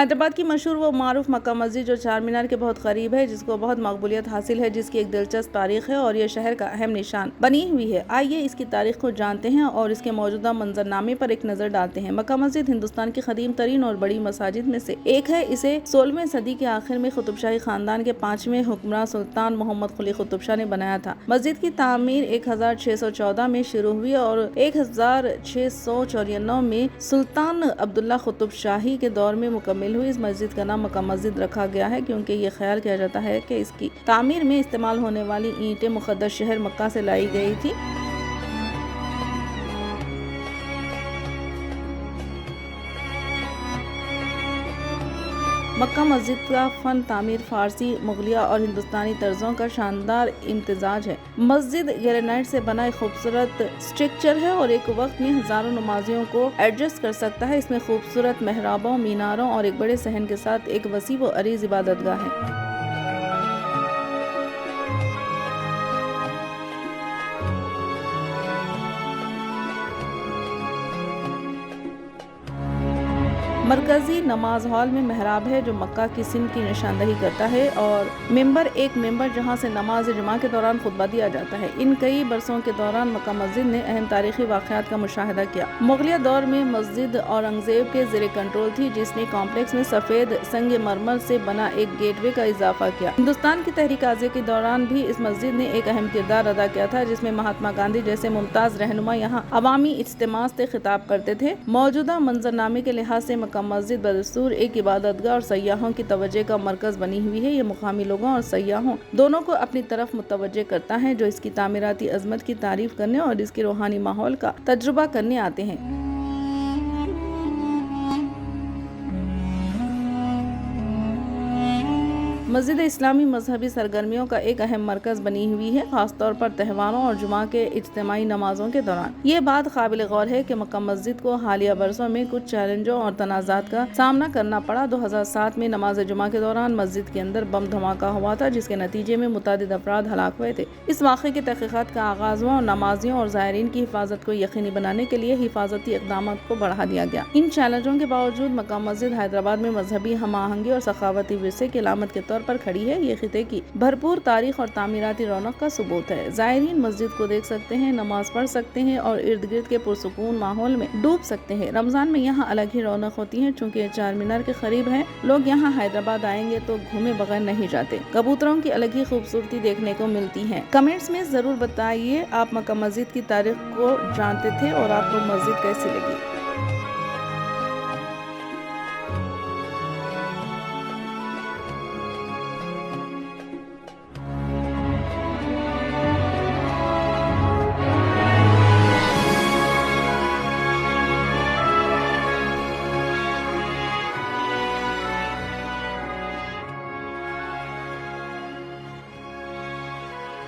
हैदराबाद की मशहूर व मारूफ मक्का मस्जिद जो चार मीनार के बहुत करीब है, जिसको बहुत मकबूलियत हासिल है, जिसकी एक दिलचस्प तारीख है और ये शहर का अहम निशान बनी हुई है। आइए इसकी तारीख को जानते हैं और इसके मौजूदा मंजरनामे पर एक नजर डालते हैं। मक्का मस्जिद हिंदुस्तान की कदीम तरीन और बड़ी मसाजिद में से एक है। इसे 16वीं सदी के आखिर में कुतुब शाही खानदान के 5वें हुक्मरान सुल्तान मोहम्मद कुली कुतुब शाह ने बनाया था। मस्जिद की तामीर 1614 में शुरू हुई और 1694 में सुल्तान अब्दुल्ला कुतुब शाही के दौर में मुकम्मल हुई। इस मस्जिद का नाम मक्का मस्जिद रखा गया है क्योंकि ये ख्याल किया जाता है कि इसकी तामीर में इस्तेमाल होने वाली ईंटें मुक़द्दस शहर मक्का से लाई गई थी। मक्का मस्जिद का फन तामीर फारसी, मुगलिया और हिंदुस्तानी तर्जों का शानदार इम्तिजाज है। मस्जिद ग्रेनाइट से बना एक खूबसूरत स्ट्रक्चर है और एक वक्त में हजारों नमाजियों को एडजस्ट कर सकता है। इसमें खूबसूरत मेहराबों, मीनारों और एक बड़े सहन के साथ एक वसी व अरीज इबादतगाह है। मरकजी नमाज हॉल में मेहराब है जो मक्का की सिम की निशानदही करता है और मेंबर एक मेंबर जहां से नमाज जुमा के दौरान खुतबा दिया जाता है। इन कई बरसों के दौरान मक्का मस्जिद ने अहम तारीखी वाक़यात का मुशाहिदा किया। मुगलिया दौर में मस्जिद औरंगजेब के ज़ेरे कंट्रोल थी, जिसने कॉम्प्लेक्स में सफ़ेद संग मरमर से बना एक गेटवे का इजाफा किया। हिंदुस्तान की तहरीक आज़ादी के दौरान भी इस मस्जिद ने एक अहम किरदार अदा किया था, जिसमें महात्मा गांधी जैसे मुमताज़ रहनुमा यहाँ अवामी इज्तिमा से खिताब करते थे। मौजूदा मंजरनामे के लिहाज से मक्का मस्जिद बदस्तूर एक इबादतगाह और सयाहों की तवज्जो का मरकज बनी हुई है। ये मुकामी लोगों और सयाहों दोनों को अपनी तरफ मुतवज्जो करता है, जो इसकी तामीराती अजमत की तारीफ करने और इसके रूहानी माहौल का तजुर्बा करने आते हैं। मस्जिद इस्लामी मजहबी सरगर्मियों का एक अहम मरकज बनी हुई है, खासतौर पर त्योहारों और जुमा के इज्तिमाई नमाजों के दौरान। ये बात काबिल गौर है कि मक्का मस्जिद को हालिया बरसों में कुछ चैलेंजों और तनाज़ात का सामना करना पड़ा। 2007 में नमाज जुमा के दौरान मस्जिद के अंदर बम धमाका हुआ था, जिसके नतीजे में मुतादिद अफराद हलाक हुए थे। इस वाक़े की तहक़ीक़ात का आगाज़ हुआ और नमाजियों और ज़ायरीन की हिफाजत को यकीनी बनाने के लिए हिफाजती इक़दाम को बढ़ा दिया गया। इन चैलेंजों के बावजूद मक्का मस्जिद हैदराबाद में मजहबी हम आहंगी और सखावती विरसे की अलामत के तौर पर खड़ी है। ये खिते की भरपूर तारीख और तामीराती रौनक का सबूत है। ज़ायरीन मस्जिद को देख सकते हैं, नमाज पढ़ सकते हैं और इर्द गिर्द के पुरसुकून माहौल में डूब सकते हैं। रमजान में यहाँ अलग ही रौनक होती है, चूँकि ये चार मीनार के करीब है। लोग यहाँ हैदराबाद आएंगे तो घूमे बगैर नहीं जाते। कबूतरों की अलग ही खूबसूरती देखने को मिलती है। कमेंट्स में जरूर बताइए आप मक्का मस्जिद की तारीख को जानते थे और आपको मस्जिद कैसी लगी।